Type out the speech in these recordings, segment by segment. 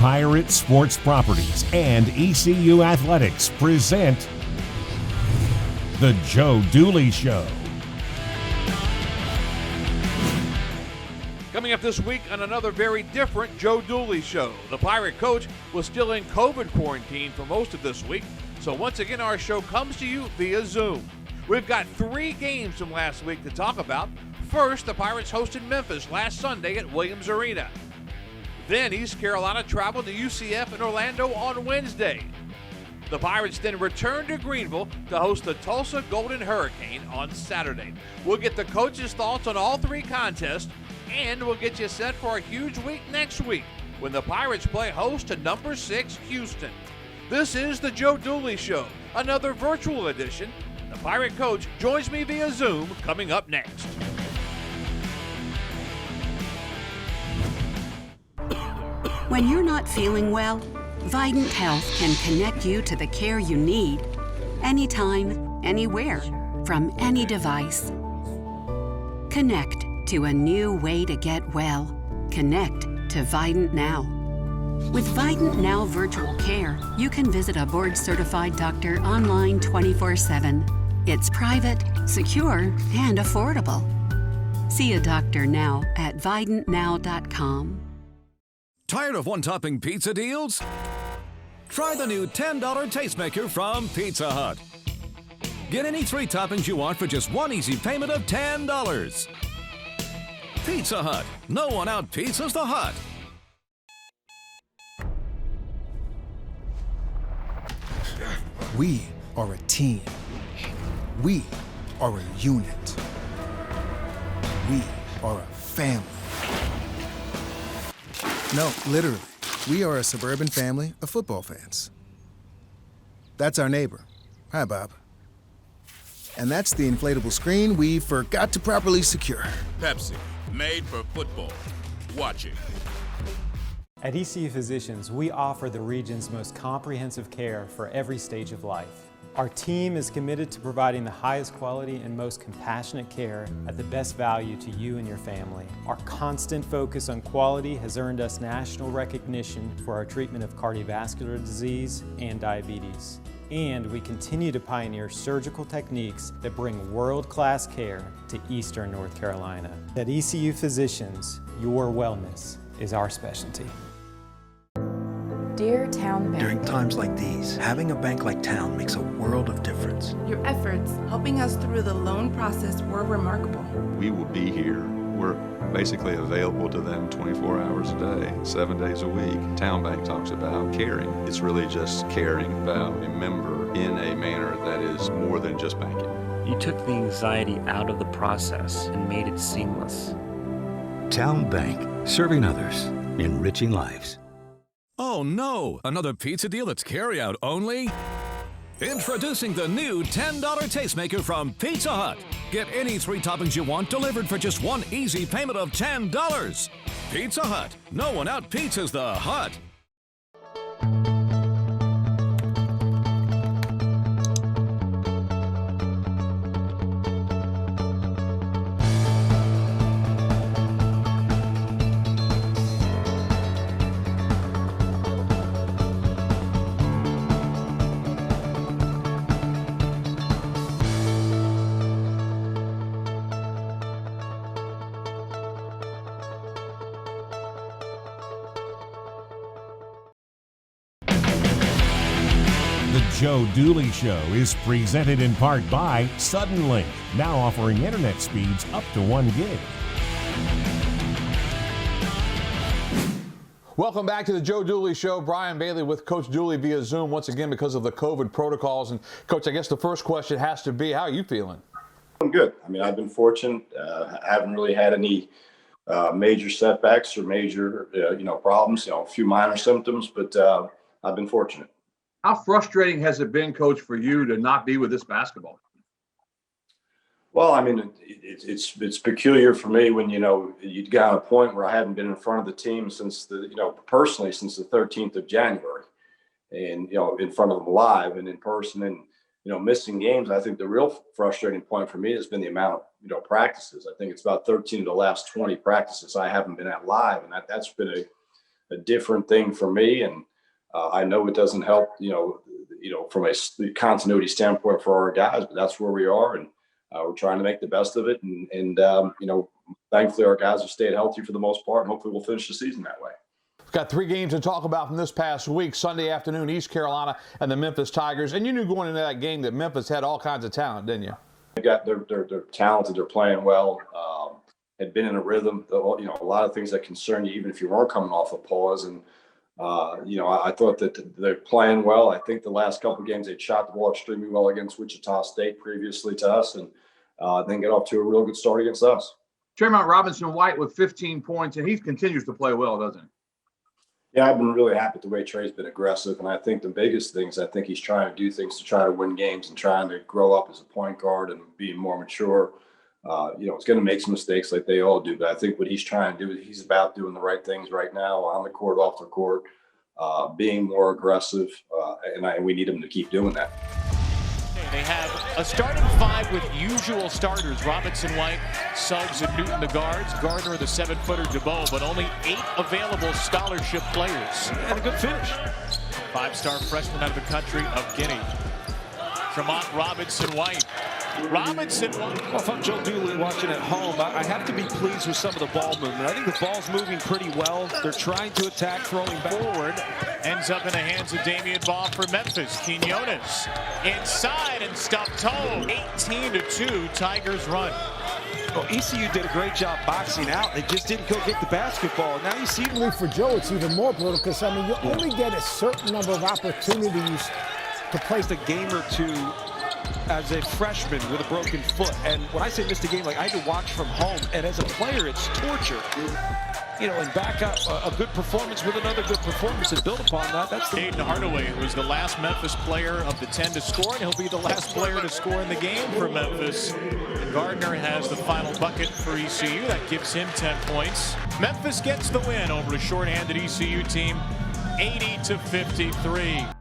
Pirate Sports Properties and ECU Athletics present The Joe Dooley Show. Coming up this week on another very different Joe Dooley Show. The Pirate coach was still in COVID quarantine for most of this week, so once again our show comes to you via Zoom. We've got 3 games from last week to talk about. First, the Pirates hosted Memphis last Sunday at Williams Arena. Then East Carolina traveled to UCF in Orlando on Wednesday. The Pirates then returned to Greenville to host the Tulsa Golden Hurricane on Saturday. We'll get the coach's thoughts on all 3 contests, and we'll get you set for a huge week next week when the Pirates play host to number 6 Houston. This is the Joe Dooley Show, another virtual edition. The Pirate coach joins me via Zoom coming up next. When you're not feeling well, Vidant Health can connect you to the care you need anytime, anywhere, from any device. Connect to a new way to get well. Connect to Vidant Now. With Vidant Now Virtual Care, you can visit a board-certified doctor online 24/7. It's private, secure, and affordable. See a doctor now at vidantnow.com. Tired of one-topping pizza deals? Try the new $10 Tastemaker from Pizza Hut. Get any 3 toppings you want for just one easy payment of $10. Pizza Hut. No one out-pizzas the Hut. We are a team. We are a unit. We are a family. No, literally. We are a suburban family of football fans. That's our neighbor. Hi, Bob. And that's the inflatable screen we forgot to properly secure. Pepsi, made for football. Watch it. At Ecu Physicians, we offer the region's most comprehensive care for every stage of life. Our team is committed to providing the highest quality and most compassionate care at the best value to you and your family. Our constant focus on quality has earned us national recognition for our treatment of cardiovascular disease and diabetes. And we continue to pioneer surgical techniques that bring world-class care to Eastern North Carolina. At ECU Physicians, your wellness is our specialty. Dear Town Bank. During times like these, having a bank like Town makes a world of difference. Your efforts helping us through the loan process were remarkable. We will be here. We're basically available to them 24 hours a day, 7 days a week. Town Bank talks about caring. It's really just caring about a member in a manner that is more than just banking. You took the anxiety out of the process and made it seamless. Town Bank, serving others, enriching lives. Oh no! Another pizza deal that's carry-out only? Introducing the new $10 Tastemaker from Pizza Hut. Get any 3 toppings you want delivered for just one easy payment of $10. Pizza Hut. No one out-pizzas the Hut. The Joe Dooley Show is presented in part by Suddenlink, now offering internet speeds up to 1 gig. Welcome back to the Joe Dooley Show. Brian Bailey with Coach Dooley via Zoom once again because of the COVID protocols. And Coach, I guess the first question has to be, how are you feeling? I'm good. I mean, I've been fortunate. I haven't really had any major setbacks or major, problems. A few minor symptoms, but I've been fortunate. How frustrating has it been, Coach, for you to not be with this basketball? Well, I mean, it's peculiar for me when, you got a point where I haven't been in front of the team since personally since the 13th of January and, in front of them live and in person and, missing games. I think the real frustrating point for me has been the amount of, practices. I think it's about 13 of the last 20 practices I haven't been at live. And that's been a different thing for me. And I know it doesn't help, from a continuity standpoint for our guys, but that's where we are. And we're trying to make the best of it. And thankfully our guys have stayed healthy for the most part, and hopefully we'll finish the season that way. We've got 3 games to talk about from this past week. Sunday afternoon, East Carolina and the Memphis Tigers. And you knew going into that game that Memphis had all kinds of talent, didn't you? They're talented. They're playing well. Had been in a rhythm. A lot of things that concern you, even if you weren't coming off a pause. And I thought that they're playing well. I think the last couple of games they shot the ball extremely well against Wichita State previously to us, and then get off to a real good start against us. Tremont Robinson-White with 15 points, and he continues to play well, doesn't he? Yeah, I've been really happy with the way Trey's been aggressive, and I think the biggest things, I think he's trying to do things to try to win games and trying to grow up as a point guard and being more mature. It's going to make some mistakes like they all do, but I think what he's trying to do is he's about doing the right things right now on the court, off the court, being more aggressive, and we need him to keep doing that. They have a starting 5 with usual starters. Robinson-White, Suggs, and Newton the guards. Gardner the 7-footer, DeBow, but only 8 available scholarship players. And a good finish. 5-star freshman out of the country of Guinea. Tremont Robinson-White. Well, if I'm Joe Dooley watching at home, I have to be pleased with some of the ball movement. I think the ball's moving pretty well. They're trying to attack, throwing back. Forward, ends up in the hands of Damian Baugh for Memphis. Quinones inside and stuffed toe. 18-2, Tigers run. Well, ECU did a great job boxing out. They just didn't go get the basketball. Now you see. For Joe, it's even more brutal because, you only get a certain number of opportunities to play a game or two as a freshman with a broken foot. And when I say missed a game, I had to watch from home. And as a player, it's torture. And back up a good performance with another good performance and build upon that. That's Jayden Gardner was the last Memphis player of the 10 to score, and he'll be the last player to score in the game for Memphis. And Gardner has the final bucket for ECU. That gives him 10 points. Memphis gets the win over a shorthanded ECU team, 80-53.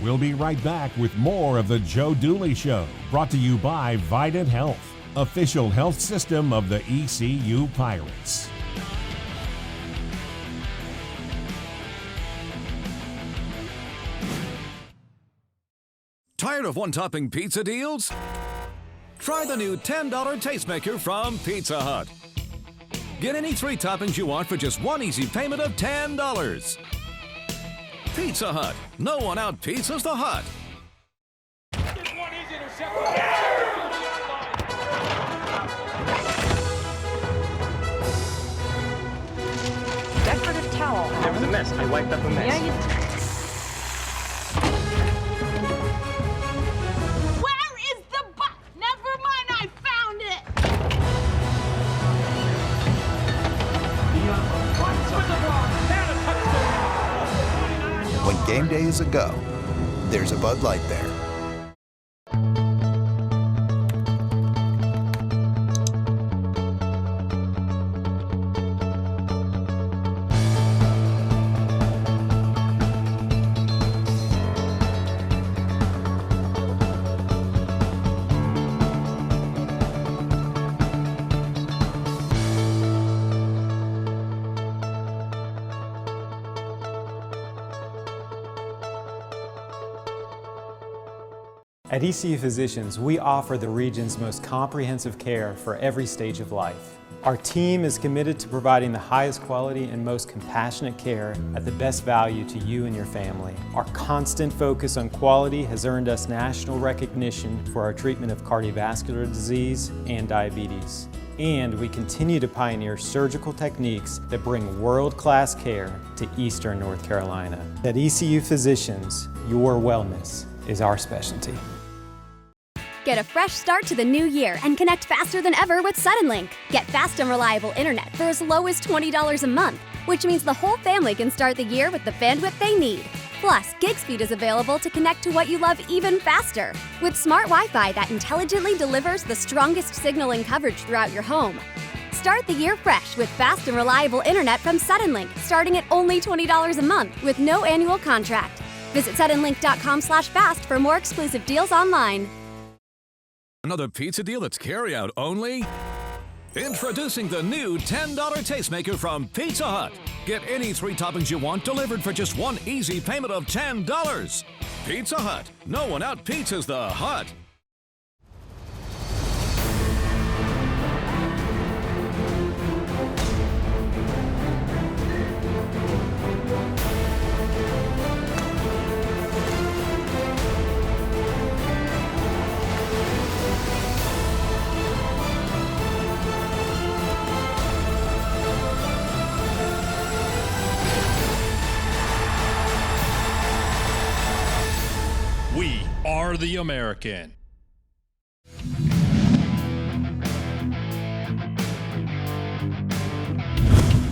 We'll be right back with more of the Joe Dooley Show, brought to you by Vidant Health, official health system of the ECU Pirates. Tired of one-topping pizza deals? Try the new $10 tastemaker from Pizza Hut. Get any 3 toppings you want for just one easy payment of $10. Pizza Hut. No one out-pizzas the Hut. Decorative towel. There was a mess. I wiped up a mess. Yeah, you Where is the box? Never mind, I found it. When game day is a go, there's a Bud Light there. At ECU Physicians, we offer the region's most comprehensive care for every stage of life. Our team is committed to providing the highest quality and most compassionate care at the best value to you and your family. Our constant focus on quality has earned us national recognition for our treatment of cardiovascular disease and diabetes. And we continue to pioneer surgical techniques that bring world-class care to Eastern North Carolina. At ECU Physicians, your wellness is our specialty. Get a fresh start to the new year and connect faster than ever with Suddenlink. Get fast and reliable internet for as low as $20 a month, which means the whole family can start the year with the bandwidth they need. Plus, gig speed is available to connect to what you love even faster. With smart Wi-Fi that intelligently delivers the strongest signal and coverage throughout your home. Start the year fresh with fast and reliable internet from Suddenlink, starting at only $20 a month with no annual contract. Visit suddenlink.com/fast for more exclusive deals online. Another pizza deal that's carry-out only? Introducing the new $10 Tastemaker from Pizza Hut. Get any 3 toppings you want delivered for just one easy payment of $10. Pizza Hut. No one out-pizzas the Hut. We are the American.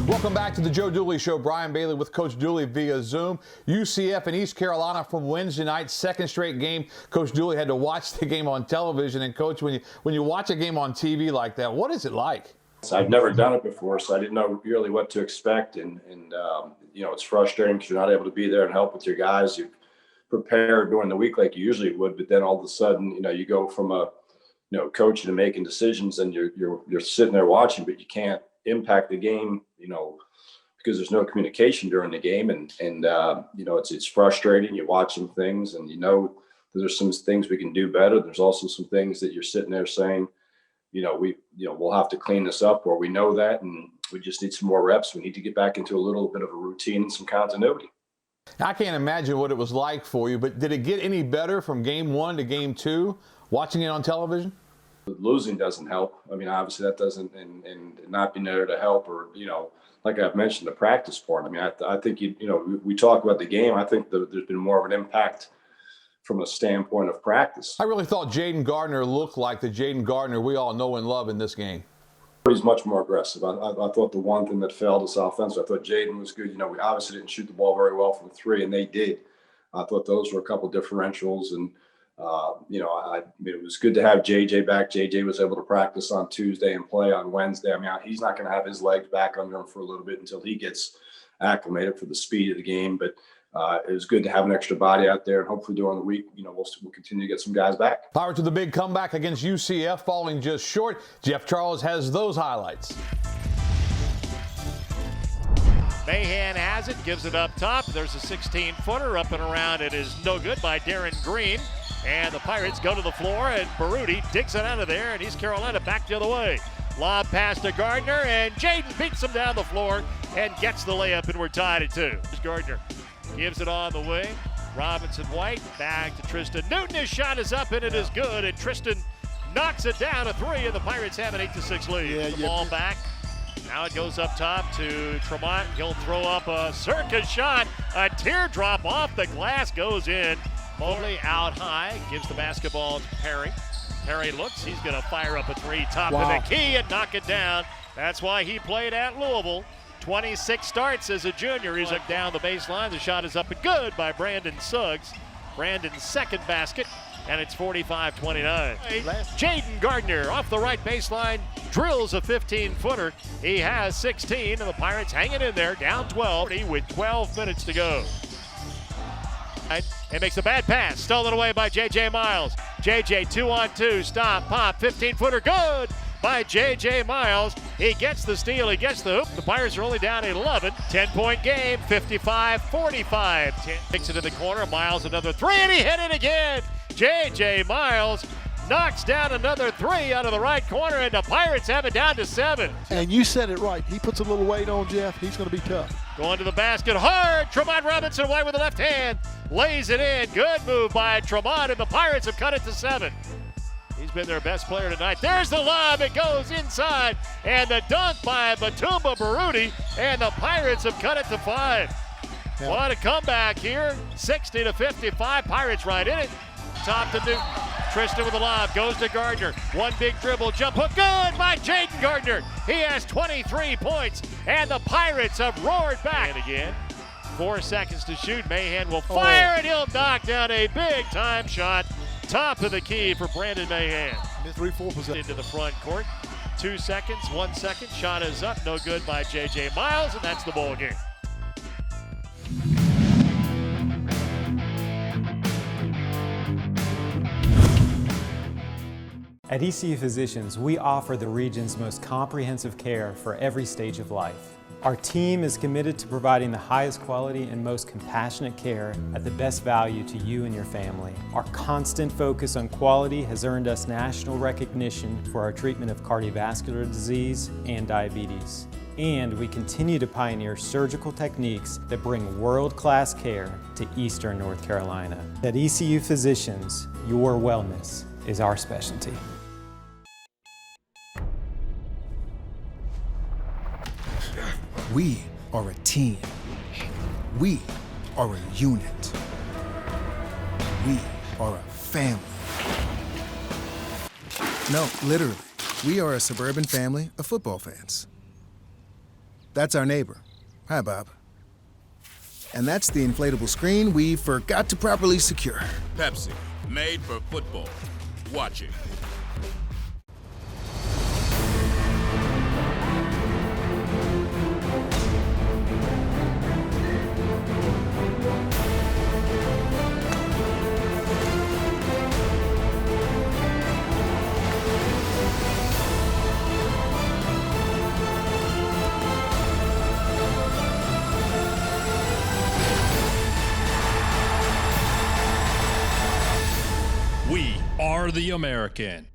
Welcome back to the Joe Dooley Show. Brian Bailey with Coach Dooley via Zoom. UCF and East Carolina from Wednesday night, second straight game. Coach Dooley had to watch the game on television. And Coach, when you watch a game on TV like that, what is it like? I've never done it before, so I didn't know really what to expect. And you know, it's frustrating because you're not able to be there and help with your guys. You've prepared during the week like you usually would, but then all of a sudden, you know, you go from coaching and making decisions, and you're sitting there watching, but you can't impact the game, you know, because there's no communication during the game, and you know, it's frustrating. You're watching things, and you know there's some things we can do better. There's also some things that you're sitting there saying, we'll have to clean this up, or we know that, and we just need some more reps. We need to get back into a little bit of a routine and some continuity. I can't imagine what it was like for you, but did it get any better from game 1 to game 2, watching it on television? Losing doesn't help. I mean, obviously that doesn't, and not being there to help, or, you know, like I've mentioned, the practice part. I mean, I think, we talk about the game. I think there's been more of an impact from a standpoint of practice. I really thought Jayden Gardner looked like the Jayden Gardner we all know and love in this game. He's much more aggressive. I thought the one thing that failed us offensively, I thought Jayden was good. You know, we obviously didn't shoot the ball very well from 3, and they did. I thought those were a couple differentials, and it was good to have JJ back. JJ was able to practice on Tuesday and play on Wednesday. I mean, he's not going to have his legs back under him for a little bit until he gets acclimated for the speed of the game. But it was good to have an extra body out there, and hopefully during the week, we'll continue to get some guys back. Power to the big comeback against UCF, falling just short. Jeff Charles has those highlights. Mahan has it, gives it up top. There's a 16-footer up and around. It is no good by Darren Green. And the Pirates go to the floor, and Baruti digs it out of there, and East Carolina back the other way. Lob pass to Gardner, and Jayden beats him down the floor and gets the layup, and we're tied at 2. Gardner gives it on the wing. Robinson White back to Tristan Newton. His shot is up, and it is good, and Tristan knocks it down a 3, and the Pirates have an 8-6 lead. The ball back. Now it goes up top to Tremont. He'll throw up a circus shot. A teardrop off the glass goes in. Mobley out high, gives the basketball to Perry. Perry looks, he's going to fire up a 3, top of the key and knock it down. That's why he played at Louisville. 26 starts as a junior. He's up down the baseline. The shot is up and good by Brandon Suggs. Brandon's second basket, and it's 45-29. Jayden Gardner off the right baseline, drills a 15-footer. He has 16, and the Pirates hanging in there, down 12 with 12 minutes to go. And makes a bad pass, stolen away by J.J. Miles. J.J. 2-on-2, stop, pop, 15-footer, good by J.J. Miles. He gets the steal, he gets the hoop. The Pirates are only down 11. 10-point game, 55-45. Takes it to the corner, Miles another 3, and he hit it again. J.J. Miles knocks down another 3 out of the right corner, and the Pirates have it down to 7. And you said it right. He puts a little weight on Jeff. He's going to be tough. Going to the basket hard. Tremont Robinson White with the left hand. Lays it in. Good move by Tremont, and the Pirates have cut it to 7. He's been their best player tonight. There's the lob. It goes inside. And the dunk by Batumba Baruti, and the Pirates have cut it to 5. Yeah. What a comeback here. 60-55. Pirates right in it. Top to Newton. Tristan with the lob, goes to Gardner. One big dribble, jump hook, good by Jayden Gardner. He has 23 points, and the Pirates have roared back. And again, 4 seconds to shoot. Mahan will fire, and he'll knock down a big-time shot. Top of the key for Brandon Mahan. 3-4% into the front court. 2 seconds, 1 second. Shot is up, no good by J.J. Miles, and that's the ball game. At ECU Physicians, we offer the region's most comprehensive care for every stage of life. Our team is committed to providing the highest quality and most compassionate care at the best value to you and your family. Our constant focus on quality has earned us national recognition for our treatment of cardiovascular disease and diabetes. And we continue to pioneer surgical techniques that bring world-class care to Eastern North Carolina. At ECU Physicians, your wellness is our specialty. We are a team. We are a unit. We are a family. No, literally. We are a suburban family of football fans. That's our neighbor. Hi, Bob. And that's the inflatable screen we forgot to properly secure. Pepsi, made for football. Watch it. We are the American.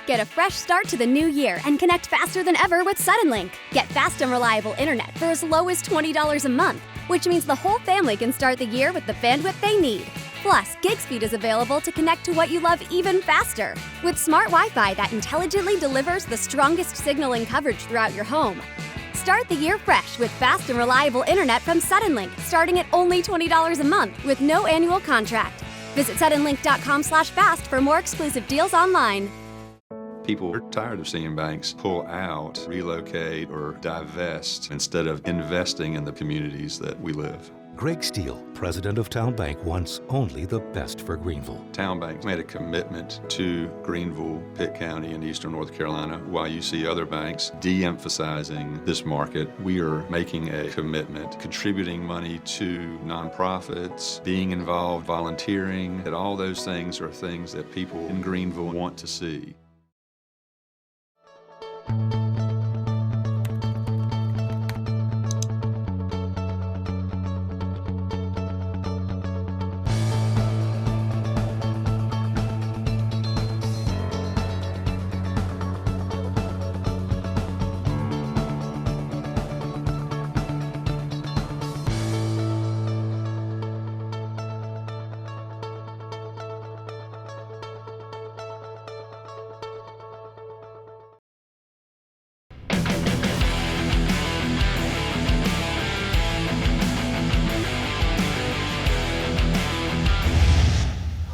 Get a fresh start to the new year and connect faster than ever with Suddenlink. Get fast and reliable internet for as low as $20 a month, which means the whole family can start the year with the bandwidth they need. Plus, gig speed is available to connect to what you love even faster. With smart Wi-Fi that intelligently delivers the strongest signal and coverage throughout your home. Start the year fresh with fast and reliable internet from Suddenlink, starting at only $20 a month with no annual contract. Visit suddenlink.com/fast for more exclusive deals online. People are tired of seeing banks pull out, relocate, or divest instead of investing in the communities that we live. Greg Steele, president of Town Bank, wants only the best for Greenville. Town Bank made a commitment to Greenville, Pitt County, and Eastern North Carolina. While you see other banks de-emphasizing this market, we are making a commitment, contributing money to nonprofits, being involved, volunteering, that all those things are things that people in Greenville want to see.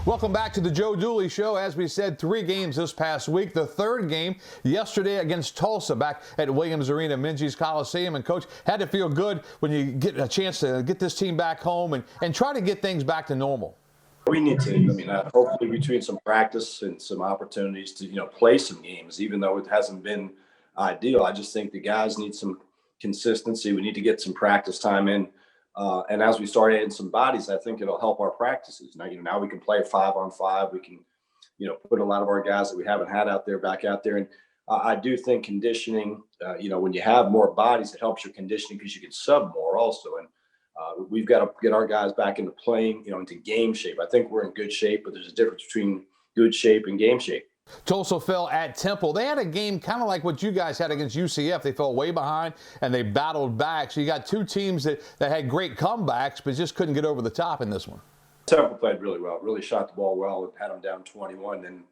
Welcome back to the Joe Dooley Show. As we said, 3 games this past week. The third game yesterday against Tulsa back at Williams Arena, Minges Coliseum. And, Coach, had to feel good when you get a chance to get this team back home and try to get things back to normal. We need to, hopefully between some practice and some opportunities to, play some games, even though it hasn't been ideal. I just think the guys need some consistency. We need to get some practice time in. And as we start adding some bodies, I think it'll help our practices. Now we can play 5-on-5. We can, put a lot of our guys that we haven't had out there back out there. And I do think conditioning, when you have more bodies, it helps your conditioning because you can sub more also. And we've got to get our guys back into playing, into game shape. I think we're in good shape, but there's a difference between good shape and game shape. Tulsa fell at Temple. They had a game kind of like what you guys had against UCF. They fell way behind, and they battled back. So you got 2 teams that had great comebacks, but just couldn't get over the top in this one. Temple played really well, really shot the ball well, had them down 21. And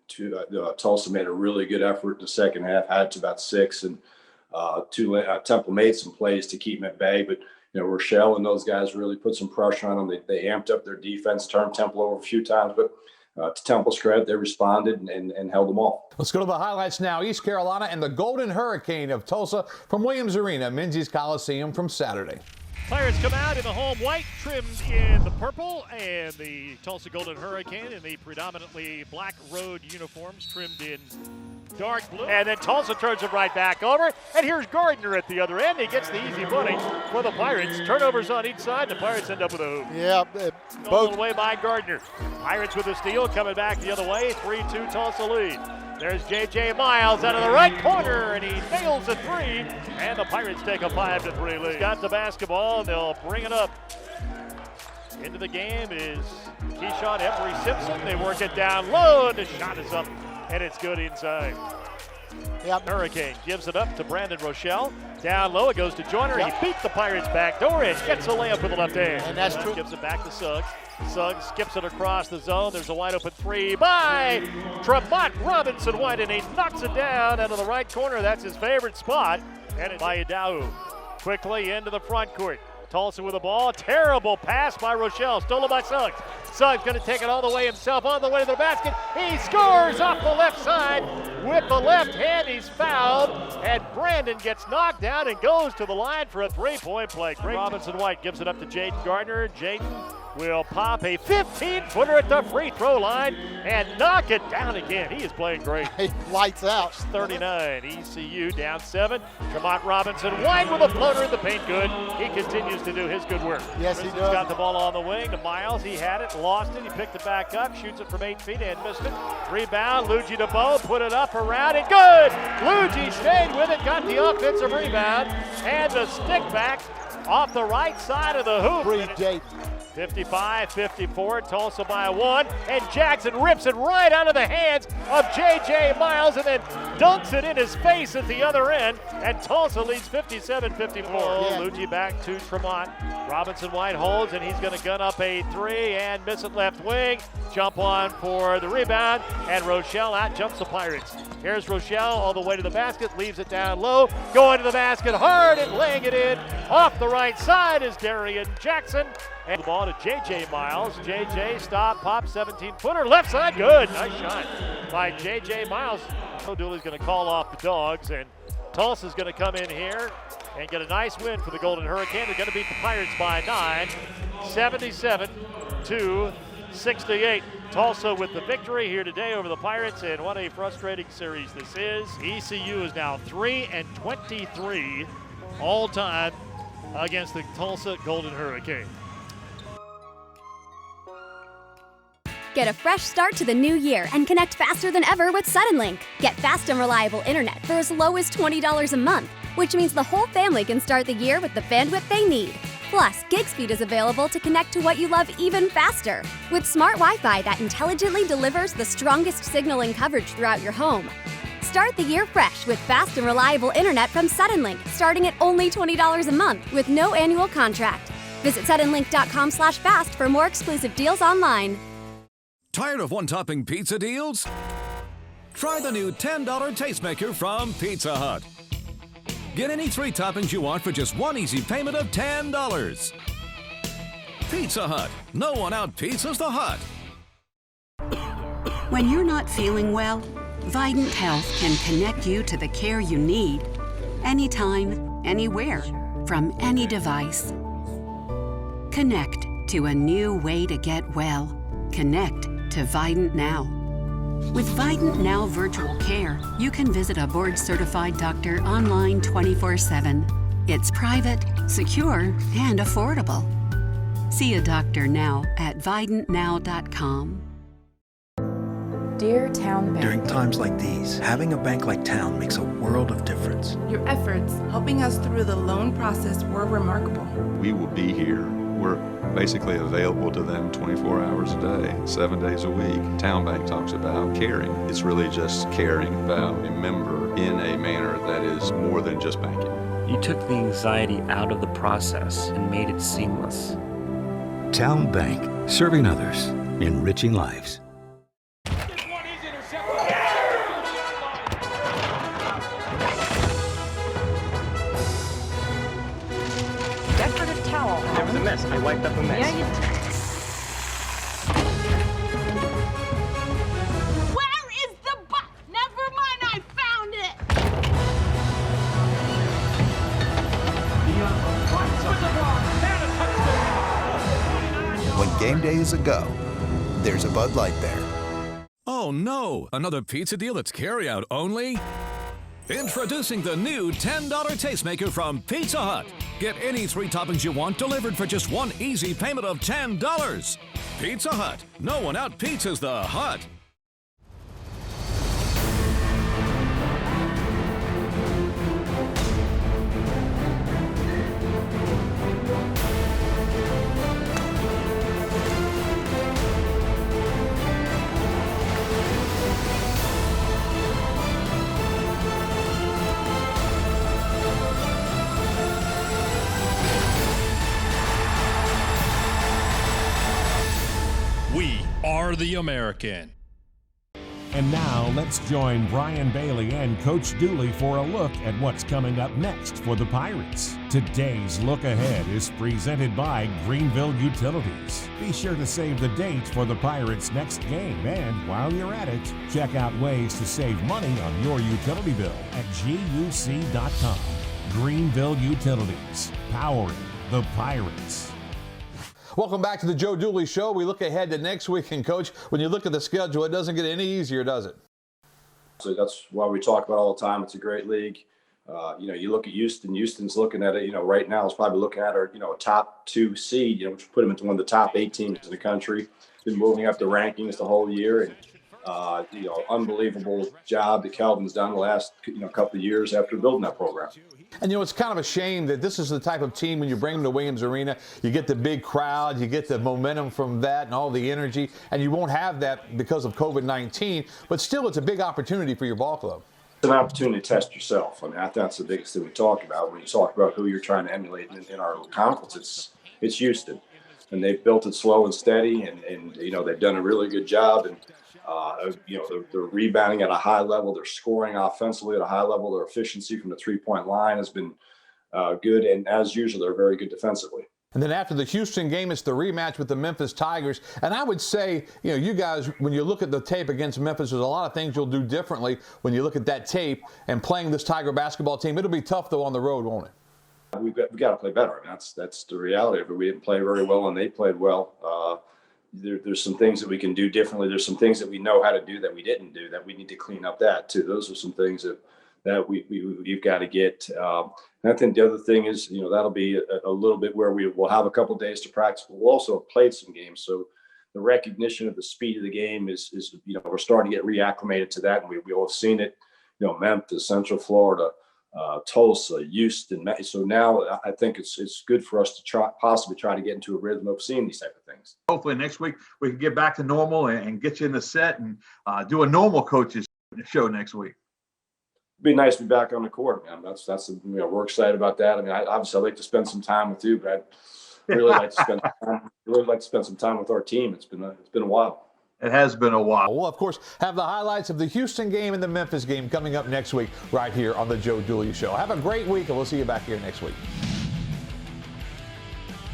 Tulsa made a really good effort in the second half, had it to about 6. And Temple made some plays to keep them at bay. But, Rochelle and those guys really put some pressure on them. They amped up their defense, turned Temple over a few times. But to Temple's credit, they responded and held them off. Let's go to the highlights now. East Carolina and the Golden Hurricane of Tulsa from Williams Arena, Minges Coliseum from Saturday. Pirates come out in the home white, trimmed in the purple, and the Tulsa Golden Hurricane in the predominantly black road uniforms, trimmed in dark blue. And then Tulsa turns it right back over, and here's Gardner at the other end. He gets the easy bunny for the Pirates. Turnovers on each side, and the Pirates end up with a hoop. Yeah, both away by Gardner. Pirates with the steal, coming back the other way, 3-2 Tulsa lead. There's J.J. Miles out of the right corner, and he nails a three, and the Pirates take a 5-3 lead. He's got the basketball, and they'll bring it up. Into the game is Keyshawn Embry-Simpson. They work it down low, and the shot is up, and it's good inside. Yep. Hurricane gives it up to Brandon Rochelle. Down low, it goes to Joyner. Yep. He beat the Pirates back door and gets a layup with the left hand. And that's true. Gives it back to Suggs. Suggs skips it across the zone. There's a wide open three by Tremont Robinson-White, and he knocks it down out of the right corner. That's his favorite spot. And it's by Idaho. Quickly into the front court. Tulsa with the ball. Terrible pass by Rochelle. Stolen by Suggs. Suggs going to take it all the way himself, on the way to the basket. He scores off the left side with the left hand. He's fouled, and Brandon gets knocked down and goes to the line for a three-point play. Robinson-White gives it up to Jayden Gardner. Jayden will pop a 15-footer at the free throw line and knock it down again. He is playing great. He lights out. 39. ECU down 7. Tremont Robinson-White with a floater in the paint. Good. He continues to do his good work. Yes, he does. Got the ball on the wing to Miles. He had it, lost it. He picked it back up, shoots it from 8 feet and missed it. Rebound. Luigi DeBow put it up around it. Good. Luigi stayed with it, got the offensive rebound, and the stick back off the right side of the hoop. 55-54, Tulsa by 1, and Jackson rips it right out of the hands of J.J. Miles and then dunks it in his face at the other end, and Tulsa leads 57-54. Luigi back to Tremont. Robinson-White holds, and he's going to gun up a three and miss it left wing. Jump on for the rebound, and Rochelle out jumps the Pirates. Here's Rochelle all the way to the basket, leaves it down low, going to the basket hard and laying it in. Off the right side is Darian Jackson. And the ball to J.J. Miles. J.J. stop, pop, 17-footer, left side, good. Nice shot by J.J. Miles. Joe Dooley's going to call off the Dogs, and Tulsa's going to come in here and get a nice win for the Golden Hurricane. They're going to beat the Pirates by 9, 77-68. Tulsa with the victory here today over the Pirates, and what a frustrating series this is. ECU is now 3-23 all time against the Tulsa Golden Hurricane. Get a fresh start to the new year and connect faster than ever with Suddenlink. Get fast and reliable internet for as low as $20 a month, which means the whole family can start the year with the bandwidth they need. Plus, gig speed is available to connect to what you love even faster with smart Wi-Fi that intelligently delivers the strongest signal and coverage throughout your home. Start the year fresh with fast and reliable internet from Suddenlink, starting at only $20 a month with no annual contract. Visit suddenlink.com/fast for more exclusive deals online. Tired of one-topping pizza deals? Try the new $10 tastemaker from Pizza Hut. Get any 3 toppings you want for just one easy payment of $10. Pizza Hut. No one out-pizzas the Hut. When you're not feeling well, Vidant Health can connect you to the care you need anytime, anywhere, from any device. Connect to a new way to get well. Connect to Vidant Now. With Vidant Now Virtual Care, you can visit a board-certified doctor online 24/7. It's private, secure, and affordable. See a doctor now at vidantnow.com. Dear Town Bank. During times like these, having a bank like Town makes a world of difference. Your efforts helping us through the loan process were remarkable. We will be here. We're basically available to them 24 hours a day, 7 days a week. Town Bank talks about caring. It's really just caring about a member in a manner that is more than just banking. You took the anxiety out of the process and made it seamless. Town Bank, serving others, enriching lives. There was a mess. I wiped up a mess. Yeah, you did. Where is the box? Never mind, I found it. With the ball. game day is a go, there's a Bud Light there. Oh no, another pizza deal that's carry-out only? Introducing the new $10 Tastemaker from Pizza Hut. Get any 3 toppings you want delivered for just one easy payment of $10. Pizza Hut. No one out-pizzas the Hut. We are the American. And now let's join Brian Bailey and Coach Dooley for a look at what's coming up next for the Pirates. Today's Look Ahead is presented by Greenville Utilities. Be sure to save the date for the Pirates' next game, and while you're at it, check out ways to save money on your utility bill at GUC.com. Greenville Utilities, powering the Pirates. Welcome back to the Joe Dooley Show. We look ahead to next week, and Coach, when you look at the schedule, it doesn't get any easier, does it? So that's why we talk about all the time. It's a great league. You look at Houston. Houston's looking at it. Right now is probably looking at our, a top 2 seed. Which put them into one of the top 8 teams in the country. Been moving up the rankings the whole year, and unbelievable job that Calvin's done the last couple of years after building that program. And it's kind of a shame that this is the type of team when you bring them to Williams Arena, you get the big crowd, you get the momentum from that and all the energy, and you won't have that because of COVID-19. But still, it's a big opportunity for your ball club. It's an opportunity to test yourself. I think that's the biggest thing we talk about when you talk about who you're trying to emulate in our conference. It's Houston, and they've built it slow and steady, and they've done a really good job. And they're rebounding at a high level. They're scoring offensively at a high level. Their efficiency from the 3-point line has been good. And as usual, they're very good defensively. And then after the Houston game, it's the rematch with the Memphis Tigers. And I would say, you guys, when you look at the tape against Memphis, there's a lot of things you'll do differently when you look at that tape and playing this Tiger basketball team. It'll be tough, though, on the road, won't it? We've got to play better. That's the reality of it. We didn't play very well, and they played well. There's some things that we can do differently. There's some things that we know how to do that we didn't do that we need to clean up that too. Those are some things that we've got to get. And I think the other thing is, that'll be a little bit where we will have a couple of days to practice. But we'll also have played some games. So the recognition of the speed of the game is we're starting to get reacclimated to that. And we all have seen it, Memphis, Central Florida, Tulsa, Houston. So now I think it's good for us to possibly try to get into a rhythm of seeing these type of things. Hopefully next week we can get back to normal and get you in the set and do a normal coaches show next week. It'd be nice to be back on the court, man. We're excited about that. Obviously I'd like to spend some time with you, but I'd really like to spend some time with our team. It's been a while. It has been a while. We'll, of course, have the highlights of the Houston game and the Memphis game coming up next week right here on the Joe Dooley Show. Have a great week, and we'll see you back here next week.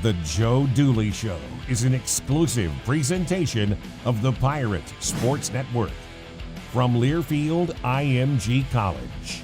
The Joe Dooley Show is an exclusive presentation of the Pirate Sports Network from Learfield IMG College.